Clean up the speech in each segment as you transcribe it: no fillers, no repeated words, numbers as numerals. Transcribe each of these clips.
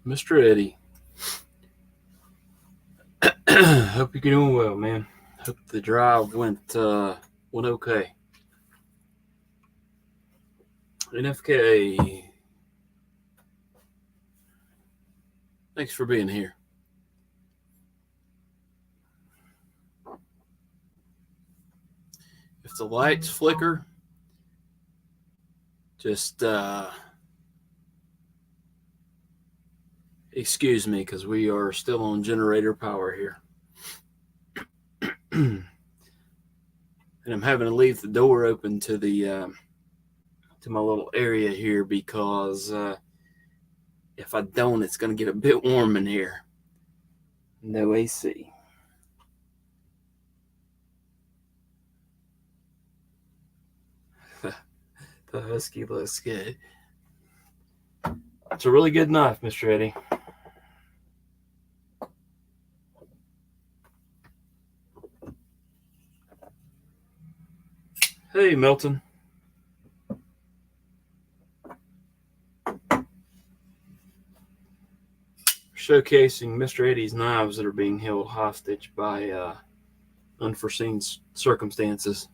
Mr. Eddie. Hope you're doing well, man. Hope the drive went okay. NFK, thanks for being here. If the lights flicker, just excuse me because we are still on generator power here. And I'm having to leave the door open to the to my little area here because if I don't, it's going to get a bit warm in here. No AC. The husky looks good. It's a really good knife, Mr. Eddie. Hey, Milton. Showcasing Mr. Eddie's knives that are being held hostage by unforeseen circumstances.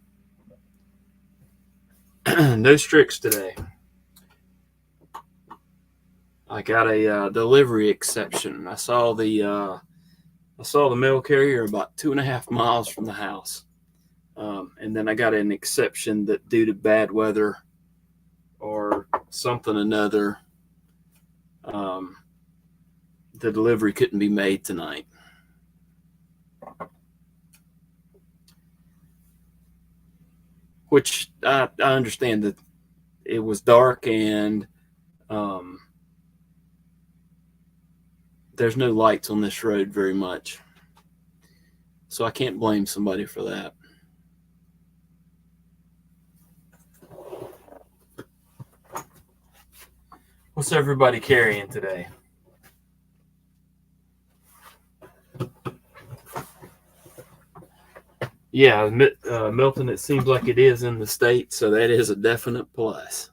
No Strix today. I got a delivery exception. I saw the mail carrier about 2.5 miles from the house, and then I got an exception that due to bad weather or something another, the delivery couldn't be made tonight. Which I understand that it was dark and there's no lights on this road very much. So I can't blame somebody for that. What's everybody carrying today? Yeah, Milton, it seems like it is in the state, so that is a definite plus.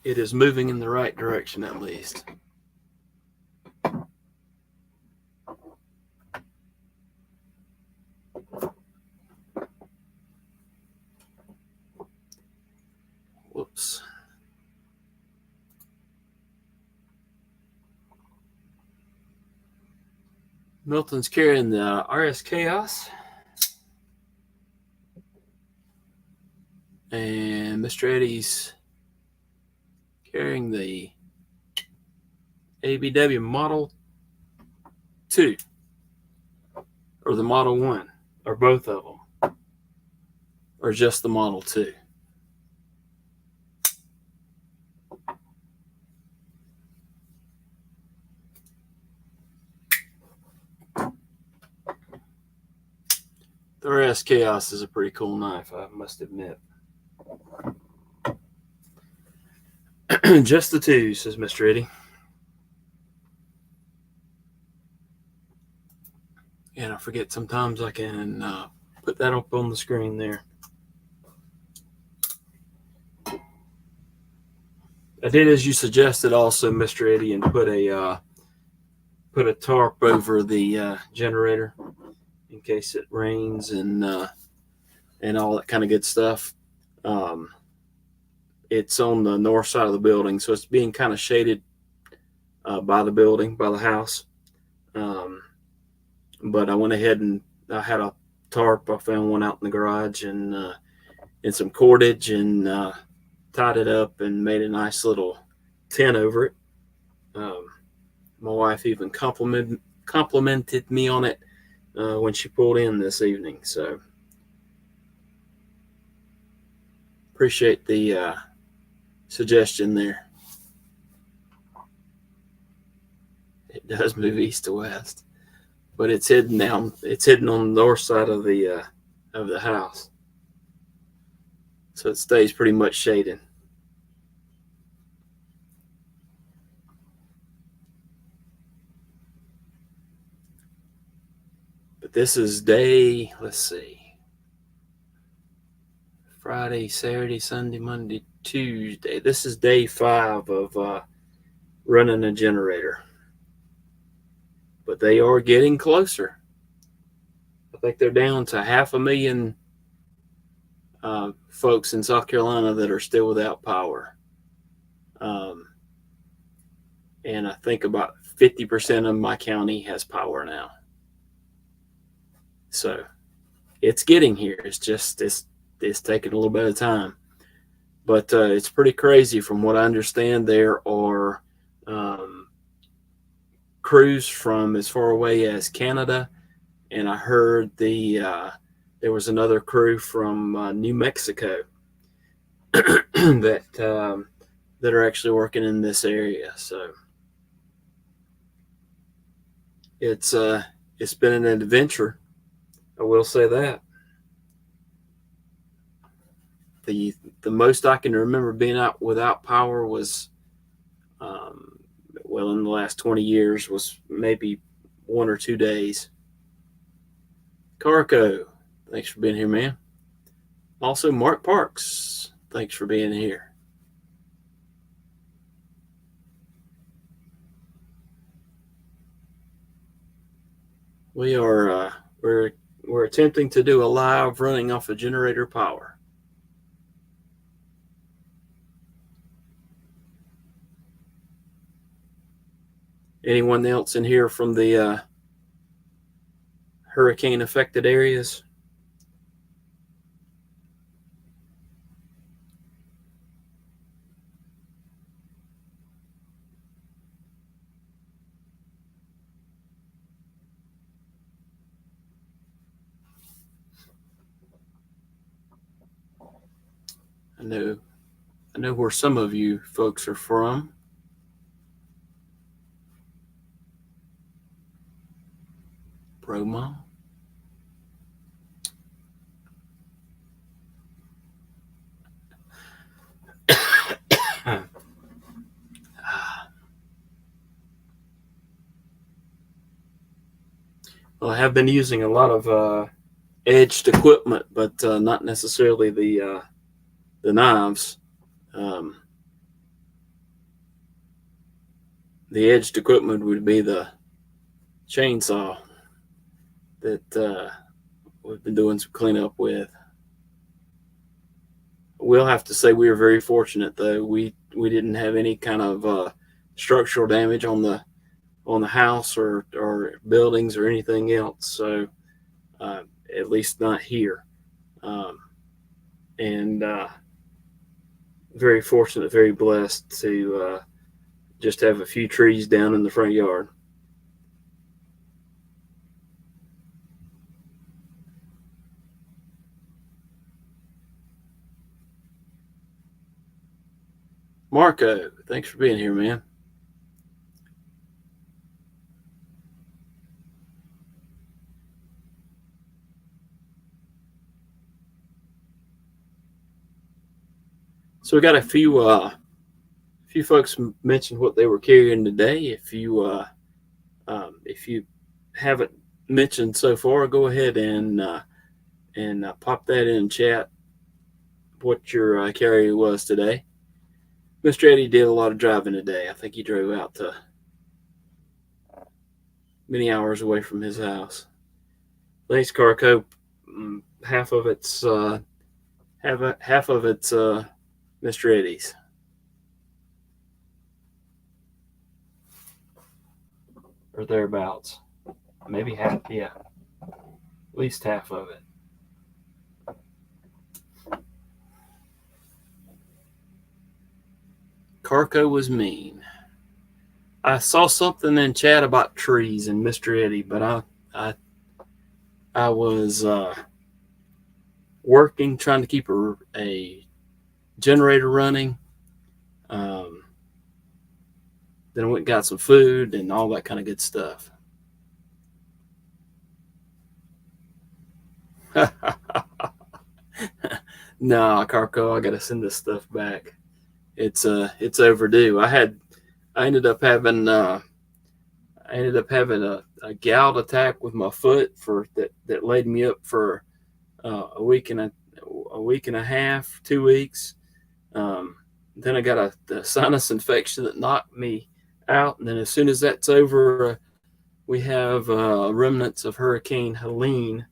It is moving in the right direction at least. Whoops. Milton's carrying the RS Chaos. And Mr. Eddie's carrying the ABW Model 2. Or the Model 1. Or both of them. Or just the Model 2. The RS Chaos is a pretty cool knife, I must admit. Just the two, says Mr. Eddie. And I forget sometimes I can put that up on the screen there. I did as you suggested also, Mr. Eddie, and put a tarp over the generator in case it rains and all that kind of good stuff. It's on the north side of the building, so it's being kind of shaded by the building, by the house. But I went ahead and I had a tarp. I found one out in the garage and some cordage and tied it up and made a nice little tent over it. My wife even complimented me on it when she pulled in this evening. So appreciate the suggestion there. It does move east to west, but it's hidden down. It's hidden on the north side of the house, so it stays pretty much shaded. But this is day, let's see, Friday, Saturday, Sunday, Monday, Tuesday. This is day 5 of running a generator. But they are getting closer. I think they're down to 500,000 folks in South Carolina that are still without power. And I think about 50% of my county has power now. So it's getting here. It's just it's taking a little bit of time. But it's pretty crazy. From what I understand, there are crews from as far away as Canada, and I heard there was another crew from New Mexico that are actually working in this area. So it's been an adventure, I will say that. The most I can remember being out without power was in the last 20 years was maybe 1 or 2 days. Carco, thanks for being here, man. Also, Mark Parks, thanks for being here. We are we're attempting to do a live running off of generator power. Anyone else in here from the hurricane affected areas? I know where some of you folks are from. Broma. Well, I have been using a lot of edged equipment, but not necessarily the knives. The edged equipment would be the chainsaw that we've been doing some cleanup with. We'll have to say we were very fortunate, though. We didn't have any kind of structural damage on the house or buildings or anything else. So at least not here. And very fortunate, very blessed to just have a few trees down in the front yard. Marco, thanks for being here, man. So we got a few folks mentioned what they were carrying today. If you haven't mentioned so far, go ahead and pop that in chat. What your carry was today. Mr. Eddie did a lot of driving today. I think he drove out to many hours away from his house. Thanks, Carco. Half of it's Mr. Eddie's. Or thereabouts. Maybe half, yeah. At least half of it. Carco was mean. I saw something in chat about trees and Mr. Eddie, but I was working, trying to keep a generator running. Then I went and got some food and all that kind of good stuff. Nah, Carco, I gotta send this stuff back. It's overdue. I ended up having a gout attack with my foot that laid me up for a week and a week and a half, 2 weeks. Then I got a sinus infection that knocked me out. And then as soon as that's over, we have remnants of Hurricane Helene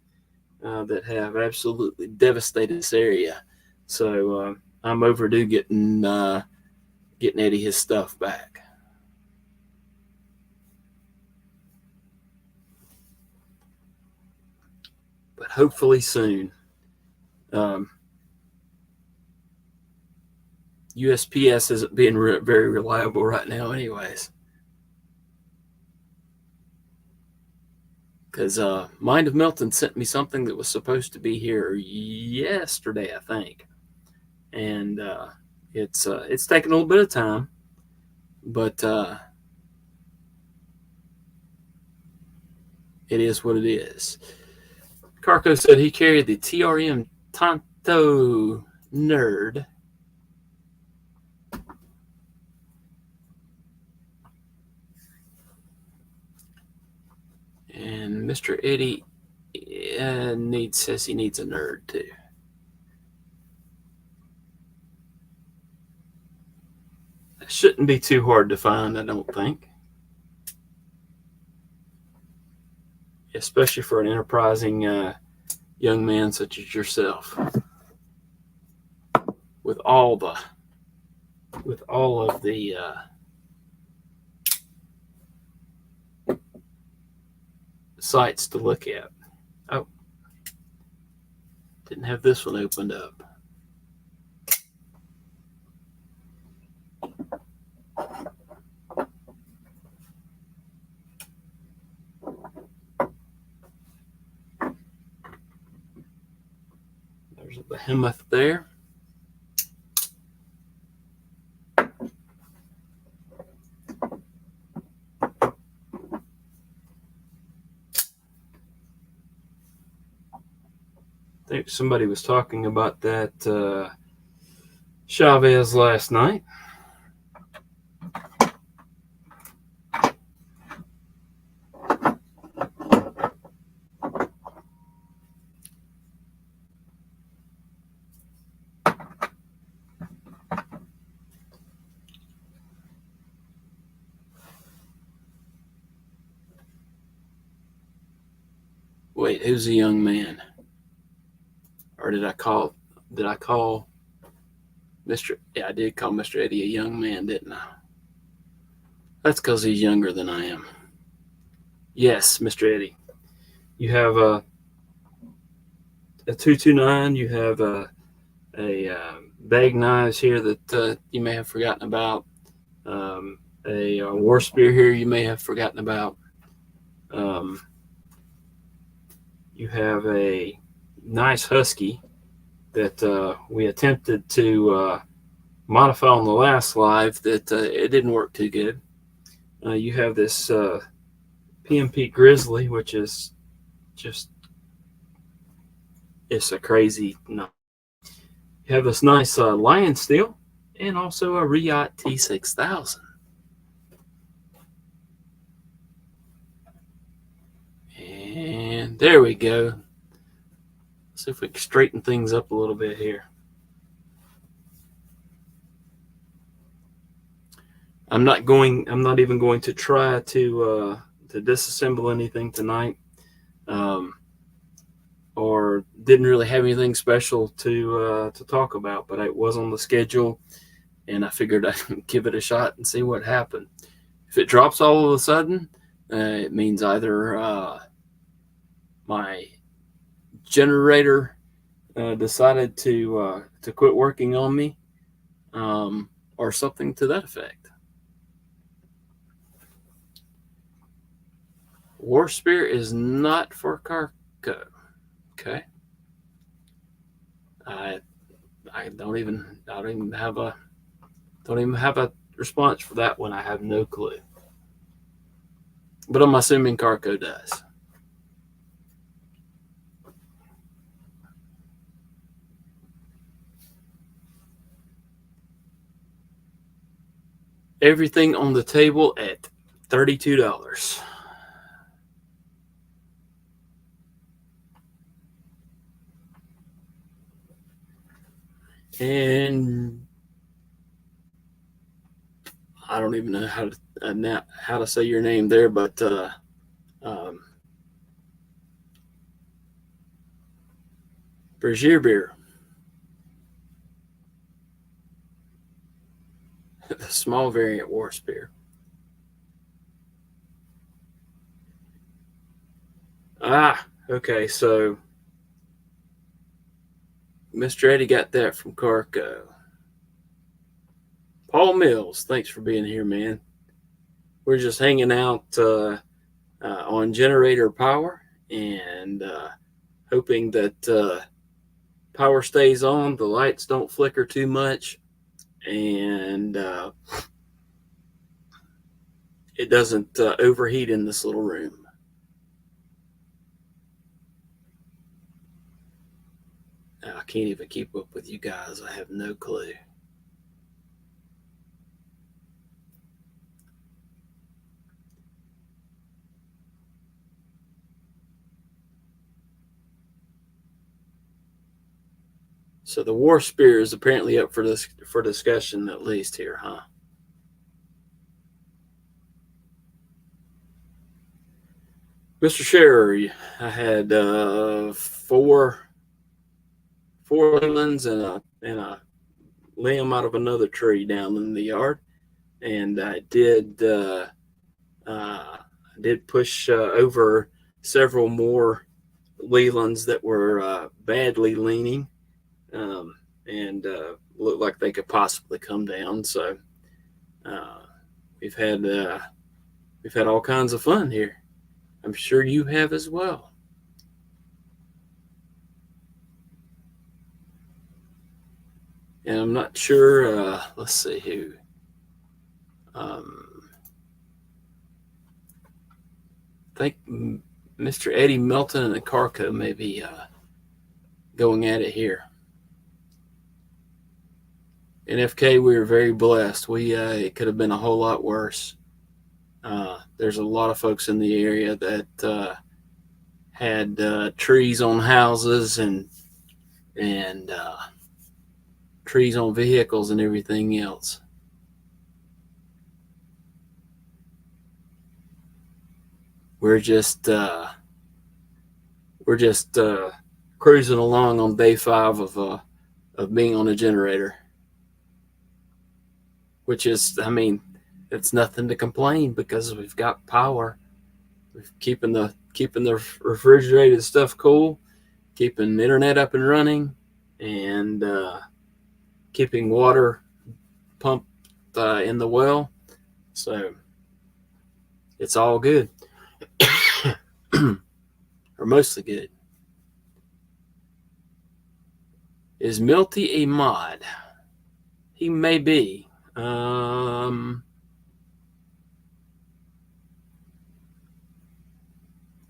that have absolutely devastated this area. So I'm overdue getting Eddie his stuff back. But hopefully soon. USPS isn't being very reliable right now anyways. Because Mind of Milton sent me something that was supposed to be here yesterday, I think. And it's taken a little bit of time. But it is what it is. Carco said he carried the TRM Tonto Nerd. And Mr. Eddie says he needs a nerd too. That shouldn't be too hard to find, I don't think. Especially for an enterprising young man such as yourself. With all of the sites to look at. Oh, didn't have this one opened up. There's a behemoth there. I think somebody was talking about that Chavez last night. Wait, who's the young man? Or did I call Mr. Yeah, I did call Mr. Eddie a young man, didn't I? That's because he's younger than I am. Yes, Mr. Eddie. You have a 229. You have a bag knives here that you may have forgotten about. A war spear here you may have forgotten about. You have a nice husky that we attempted to modify on the last live that it didn't work too good. You have this PMP Grizzly, which is just, it's a crazy no. You have this nice Lion Steel and also a Riot T6000. And there we go. Let's see if we can straighten things up a little bit here. I'm not even going to try to disassemble anything tonight. Or didn't really have anything special to talk about, but it was on the schedule, and I figured I'd give it a shot and see what happened. If it drops all of a sudden, it means either my generator decided to quit working on me, or something to that effect. War Spear is not for Carco. Okay. I don't even have a response for that one. I have no clue. But I'm assuming Carco does. Everything on the table at $32. And I don't even know how to say your name there, but Bergier beer, the small variant war spear. Okay, so Mr. Eddie got that from Carco. Paul Mills, thanks for being here, man. We're just hanging out on generator power and hoping that power stays on, the lights don't flicker too much, and it doesn't overheat in this little room. I can't even keep up with you guys. I have no clue. So the war spear is apparently up for discussion, at least here, huh? Mr. Sherry, I had four limbs and a limb out of another tree down in the yard, and I did push over several more Lelands that were badly leaning, and looked like they could possibly come down. So uh, we've had all kinds of fun here. I'm sure you have as well. And I'm not sure. Let's see who. I think Mr. Eddie Melton and the Carco may be going at it here. NFK, we were very blessed. It could have been a whole lot worse. There's a lot of folks in the area that had trees on houses and trees on vehicles and everything else. We're just cruising along on day 5 of being on a generator, which is, I mean, it's nothing to complain because we've got power. We're keeping the refrigerated stuff cool, keeping the internet up and running, and keeping water pumped in the well. So it's all good, or mostly good. Is Milty a mod? He may be.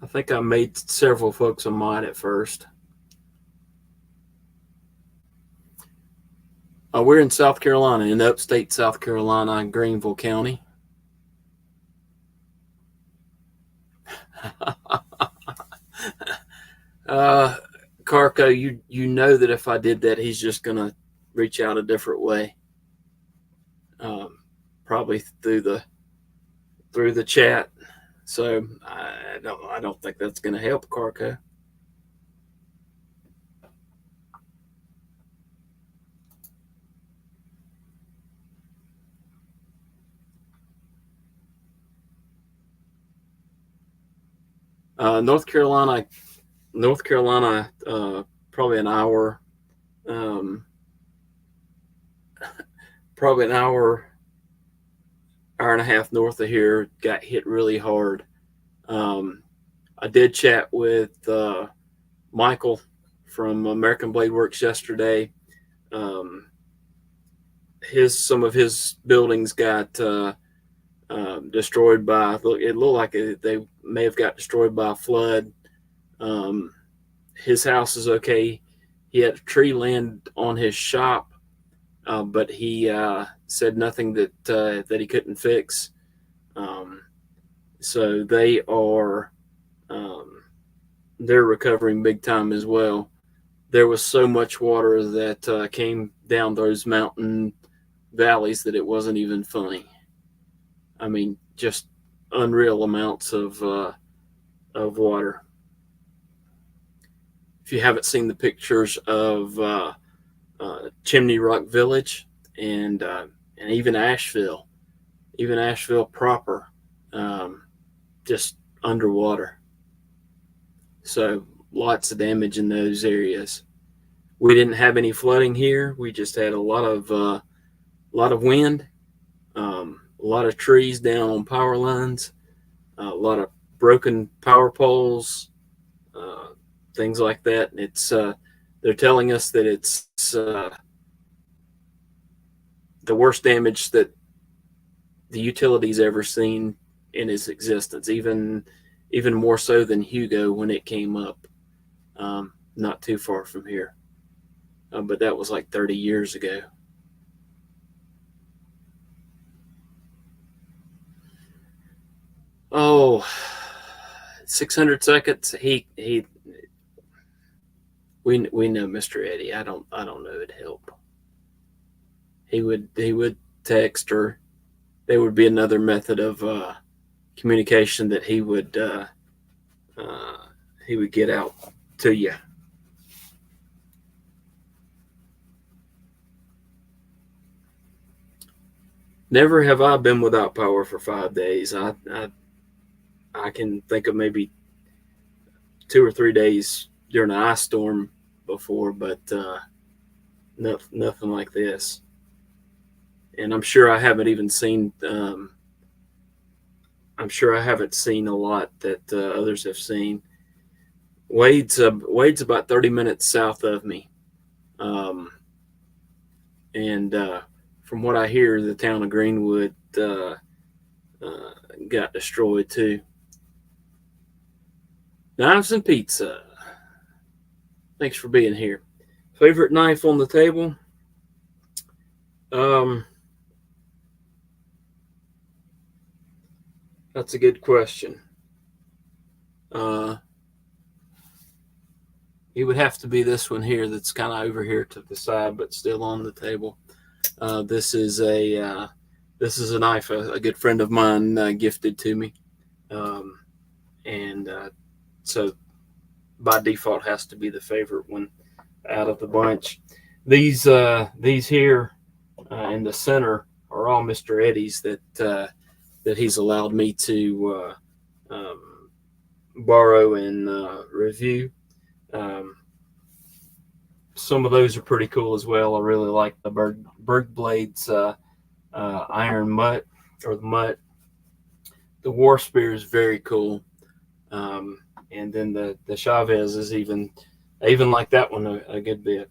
I think I made several folks a mod at first. We're in South Carolina, in Upstate South Carolina, Greenville County. Carco, you know that if I did that, he's just gonna reach out a different way, probably through the chat. So I don't think that's gonna help, Carco. North Carolina, probably an hour, probably an hour and a half north of here, got hit really hard. I did chat with Michael from American Blade Works yesterday. Some of his buildings got destroyed by. It looked like they may have got destroyed by a flood. His house is okay. He had a tree land on his shop, but he said nothing that he couldn't fix. So they are they're recovering big time as well. there was so much water that came down those mountain valleys that it wasn't even funny. I mean, just unreal amounts of water. If you haven't seen the pictures of Chimney Rock Village and even Asheville proper, um, just underwater. So lots of damage in those areas. We didn't have any flooding here. We just had a lot of wind, a lot of trees down on power lines, a lot of broken power poles, uh, things like that. It's they're telling us that it's the worst damage that the utility's ever seen in its existence, even more so than Hugo when it came up, not too far from here. But that was like 30 years ago. Oh, 600 seconds. We know Mr. Eddie. I don't know it'd help. He would text, or there would be another method of communication that uh, he would get out to you. Never have I been without power for 5 days. I can think of maybe 2 or 3 days during an ice storm before, but nothing like this. And I'm sure I haven't even seen. I'm sure I haven't seen a lot that others have seen. Wade's about 30 minutes south of me, um, and from what I hear, the town of Greenwood uh, got destroyed too. Knives and pizza. Thanks for being here. Favorite knife on the table? Um, that's a good question. Uh, it would have to be this one here that's kind of over here to the side, but still on the table. This is a knife a good friend of mine gifted to me, um, and so by default has to be the favorite one out of the bunch. These here in the center are all Mr. Eddie's that he's allowed me to borrow and review. Um, some of those are pretty cool as well. I really like the Berg Blades iron mutt, or the mutt. The War Spear is very cool. And then the Chavez is I even like that one a good bit.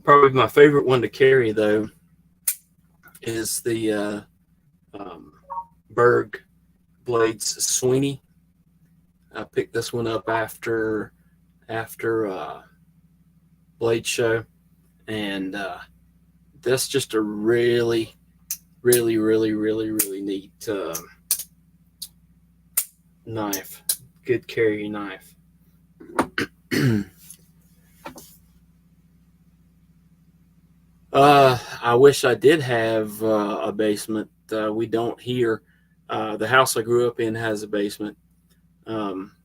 Probably my favorite one to carry though is the um, Berg Blades Sweeney. I picked this one up after Blade Show, and that's just a really, really, really, really, really neat knife. Good carry knife. I wish I did have a basement. We don't here. The house I grew up in has a basement, um,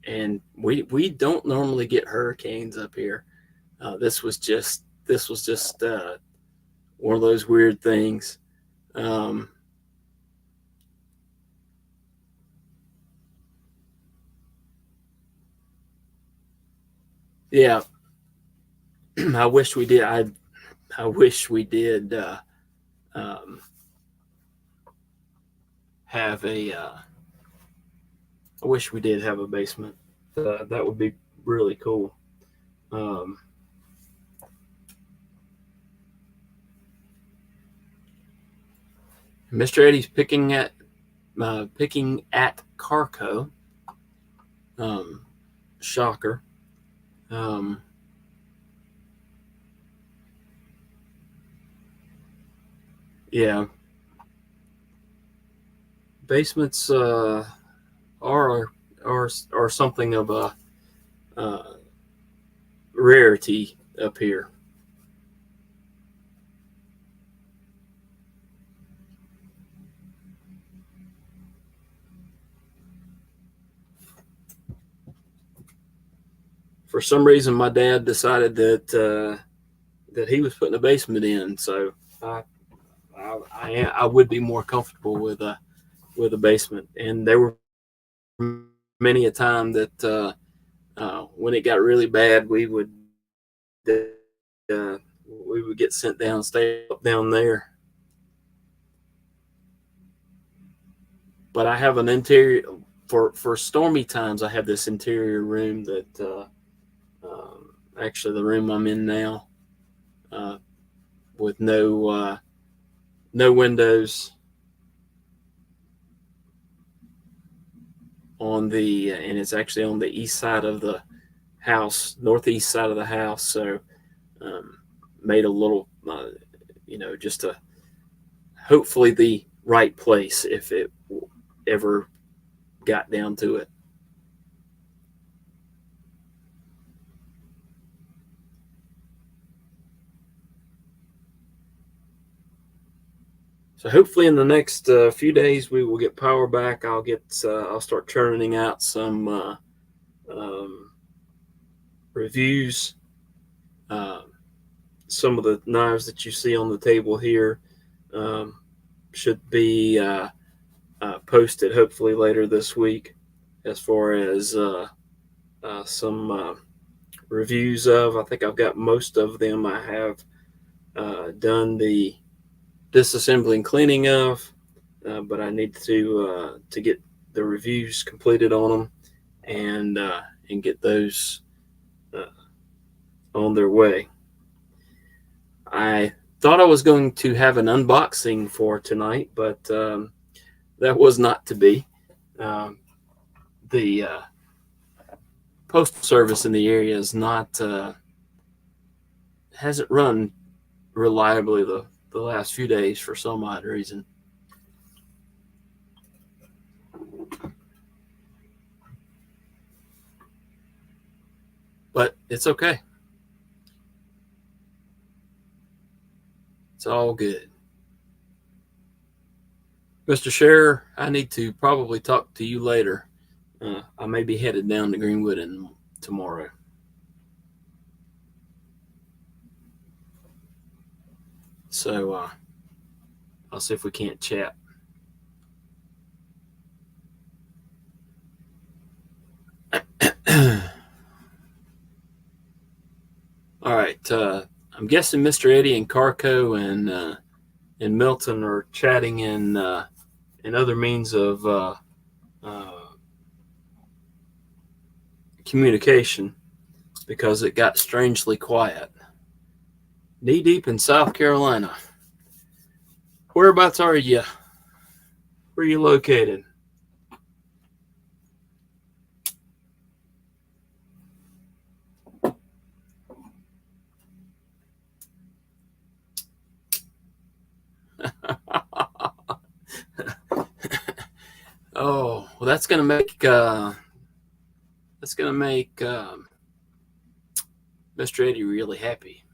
and we don't normally get hurricanes up here. This was just one of those weird things. Um, yeah, I wish we did. I wish we did um, have a. I wish we did have a basement. That would be really cool. Um, Mr. Eddie's picking at Carco. Um, Shocker. Um, yeah, basements are are something of a rarity up here. For some reason, my dad decided that he was putting a basement in, so I would be more comfortable with a basement. And there were many a time that when it got really bad, we would get sent down, stay up down there. But I have an interior for stormy times. I have this interior room that actually the room I'm in now, with no windows on the and it's actually on the east side of the house, northeast side of the house. So made a little, just a hopefully the right place if it ever got down to it. So hopefully in the next few days we will get power back. I'll start churning out some reviews. Some of the knives that you see on the table here should be posted hopefully later this week, as far as some reviews of. I think I've got most of them. I have done the disassembling cleaning of, but I need to get the reviews completed on them and get those on their way. I thought I was going to have an unboxing for tonight, but that was not to be. The postal service in the area is not hasn't run reliably the last few days for some odd reason. But it's okay. It's all good. Mr. Scherer, I need to probably talk to you later. I may be headed down to Greenwood tomorrow. So I'll see if we can't chat. All right. I'm guessing Mr. Eddie and Carco and Milton are chatting in other means of communication, because it got strangely quiet. Knee deep in South Carolina. Whereabouts are you? Where are you located? Oh, well, that's gonna make Mr. Eddie really happy.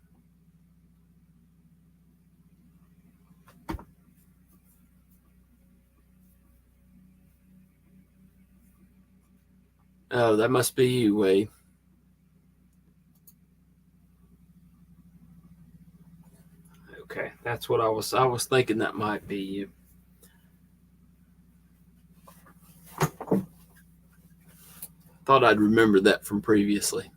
Oh, that must be you, Wade. Okay, that's what I was thinking. That might be you. Thought I'd remembered that from previously.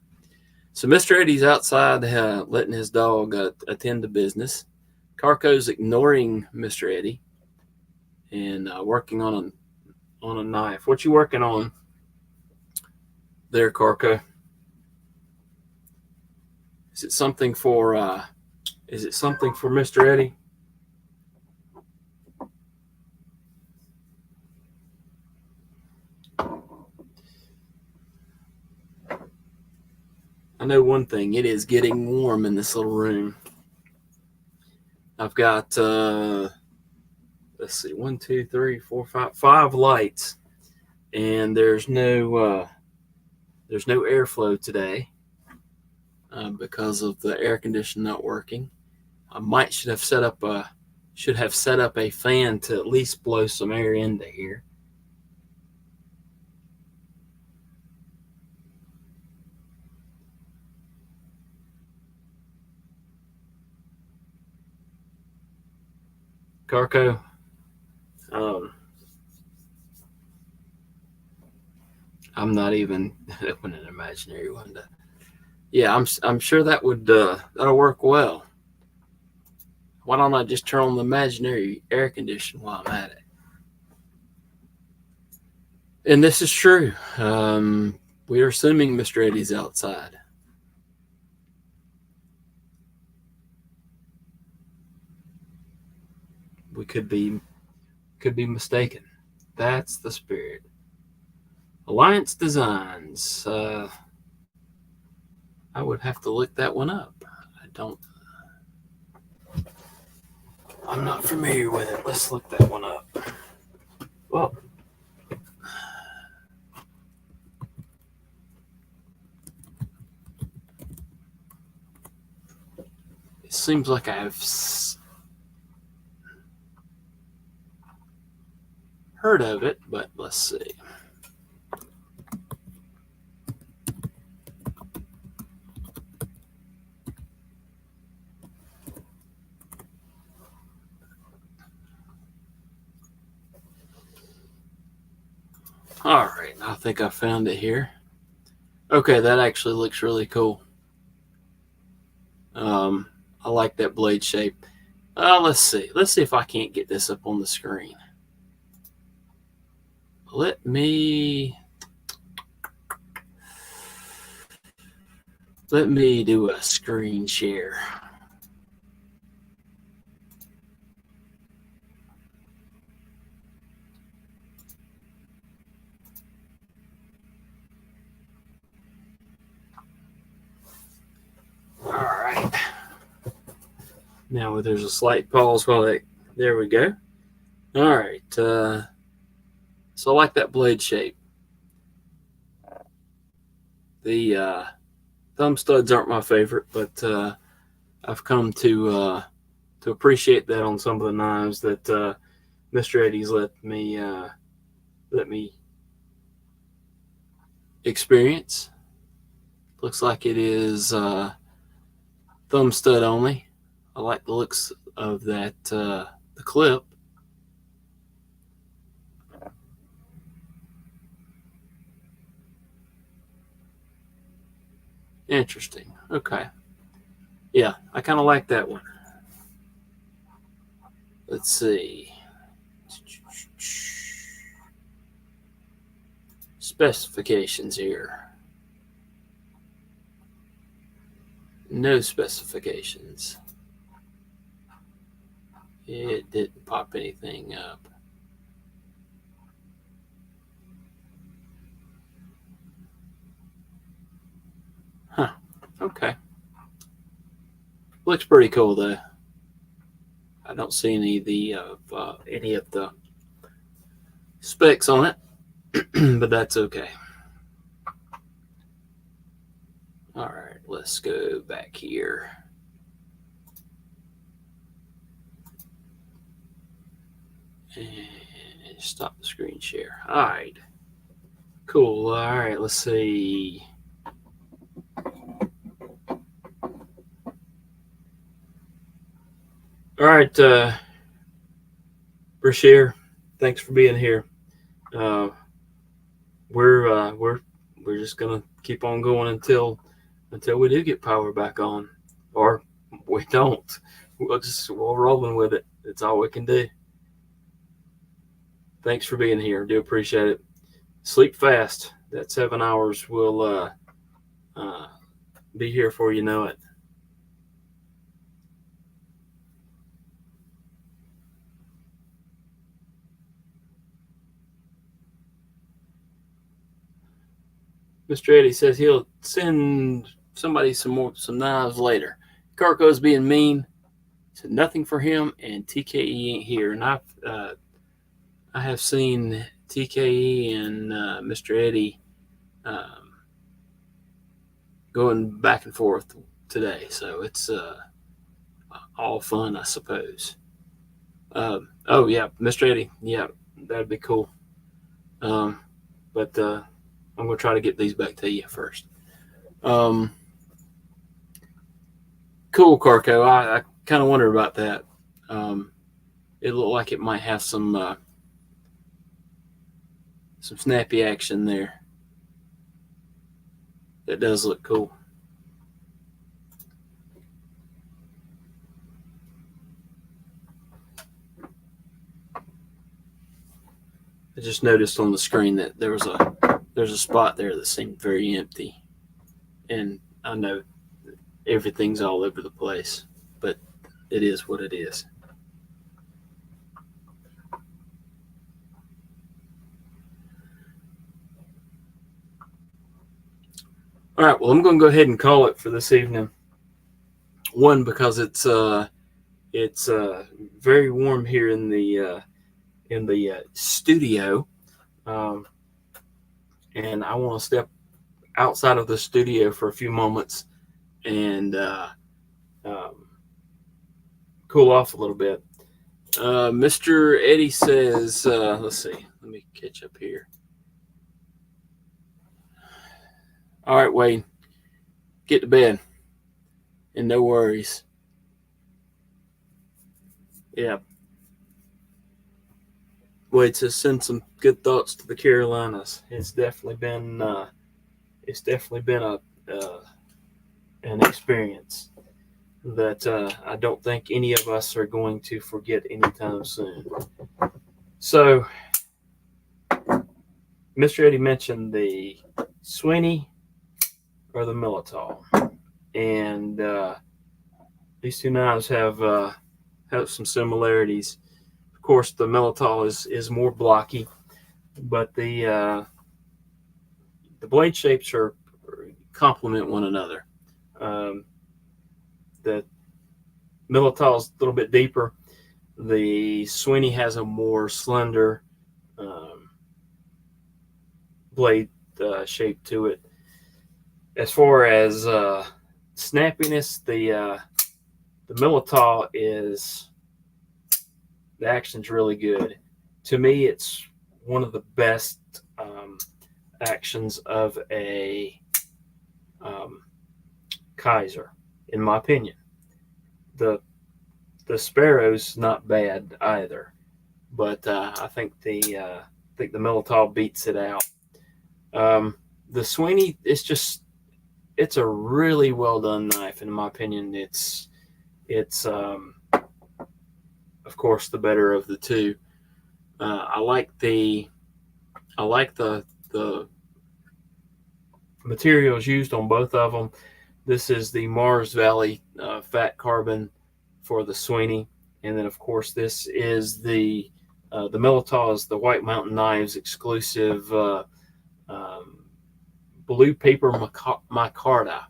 So Mr. Eddie's outside letting his dog attend to business. Carco's ignoring Mr. Eddie and working on a knife. What you working on there, Carco? Is it something for Mr. Eddie? I know one thing. It is getting warm in this little room. I've got let's see, 1, 2, 3, 4, 5 lights and there's no airflow today because of the air conditioner not working. I should have set up a fan to at least blow some air into here. Carco, I'm not even opening an imaginary window. Yeah, I'm sure that'll work well. Why don't I just turn on the imaginary air conditioner while I'm at it? And this is true. We are assuming Mr. Eddie's outside. We could be mistaken. That's the spirit. Alliance Designs. I would have to look that one up. I'm not familiar with it. Let's look that one up. Well, it seems like I've heard of it, but let's see. All right, I think I found it here. Okay, that actually looks really cool. I like that blade shape. Let's see if I can't get this up on the screen. Let me do a screen share. All right. Now there's a slight pause while there we go. All right. So I like that blade shape. The thumb studs aren't my favorite, but I've come to appreciate that on some of the knives that Mr. Eddie's let me experience. Looks like it is thumb stud only. I like the looks of that the clip. Interesting. Okay. Yeah, I kind of like that one. Let's see. Specifications here. No specifications. It didn't pop anything up. Huh. Okay. Looks pretty cool though. I don't see any of the specs on it, but that's okay. All right, let's go back here. And stop the screen share. All right. Cool. All right, let's see. All right, Brashear, thanks for being here. We're just gonna keep on going until we do get power back on, or we don't. We'll rolling with it. It's all we can do. Thanks for being here. Do appreciate it. Sleep fast. That 7 hours will be here before you know it. Mr. Eddie says he'll send somebody some knives later. Carco's being mean. Said nothing for him, and TKE ain't here. And I have seen TKE and Mr. Eddie going back and forth today, so it's all fun, I suppose. Oh yeah, Mr. Eddie, yeah, that'd be cool. But I'm gonna try to get these back to you first. Cool, Carco. I kind of wonder about that. It looked like it might have some snappy action there. That does look cool. I just noticed on the screen that there's a spot there that seemed very empty, and I know everything's all over the place, but it is what it is. All right, well, I'm going to go ahead and call it for this evening. One, because it's very warm here in the studio, and I want to step outside of the studio for a few moments and cool off a little bit. Mr. Eddie says, let's see, let me catch up here. All right, Wade, get to bed, and no worries. Yeah. Wade says, send some good thoughts to the Carolinas. It's definitely been an experience that I don't think any of us are going to forget anytime soon. So, Mr. Eddie mentioned the Sweeney or the Militol, and these two knives have some similarities. Of course, the Militol is more blocky, but the blade shapes complement one another. The Militol is a little bit deeper. The Sweeney has a more slender blade shape to it. As far as snappiness, the Militol the action's really good. To me, it's one of the best actions of a Kaiser, in my opinion. The Sparrow's not bad either, but I think the Militol beats it out. The Sweeney, it's a really well done knife, in my opinion. It's of course the better of the two. I like the materials used on both of them. This is the Mars Valley fat carbon for the Sweeney, and then of course this is the Militol is the White Mountain Knives exclusive blue paper micarta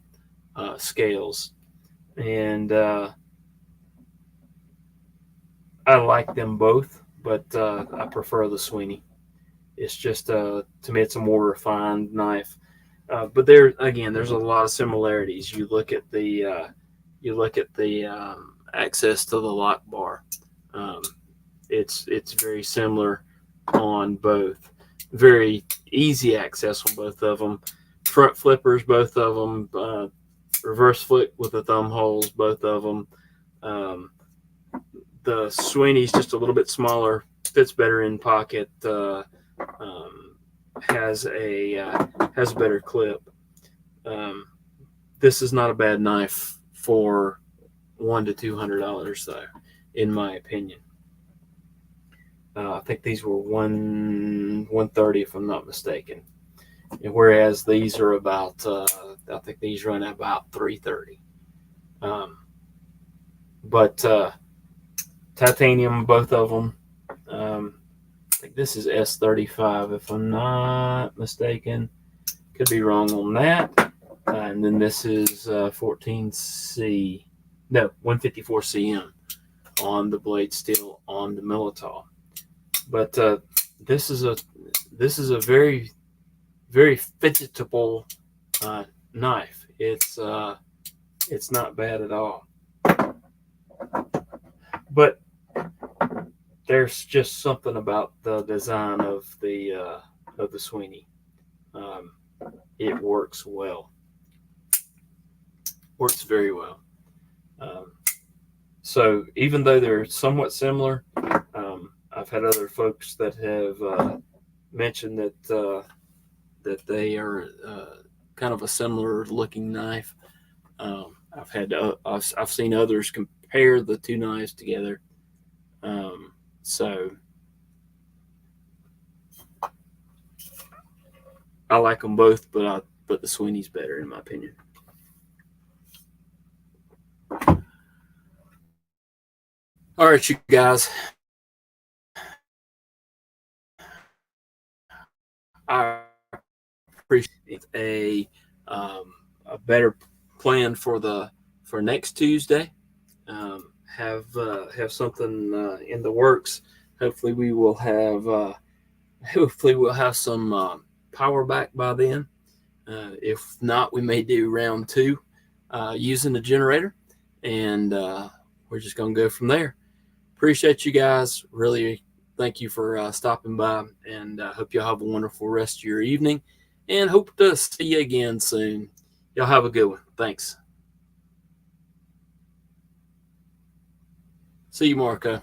scales, and I like them both, but I prefer the Sweeney. It's just to me, it's a more refined knife. But there's a lot of similarities. You look at the access to the lock bar. It's very similar on both. Very easy access on both of them. Front flippers, both of them. Reverse flip with the thumb holes, both of them. The Sweeney's just a little bit smaller, fits better in pocket. Has a better clip. This is not a bad knife for $100 to $200 though, in my opinion. I think these were $130 if I'm not mistaken, and whereas these are about I think these run at about $330. But titanium, both of them. I think this is S35 if I'm not mistaken. Could be wrong on that. And then this is 154 CM on the blade steel on the Militol. But this is a very, very fidgetable knife. It's not bad at all. But there's just something about the design of the Sweeney. It works well. Works very well. So even though they're somewhat similar, I've had other folks that have mentioned that they are kind of a similar looking knife. I've seen others compare the two knives together. So I like them both, but the Sweeney's better in my opinion. All right, you guys. I appreciate a better plan for next Tuesday. Have something in the works. Hopefully we'll have some power back by then. If not, we may do round 2 using the generator, and we're just gonna go from there. Appreciate you guys. Really, thank you for stopping by, and hope y'all have a wonderful rest of your evening, and hope to see you again soon. Y'all have a good one. Thanks. See you, Marco.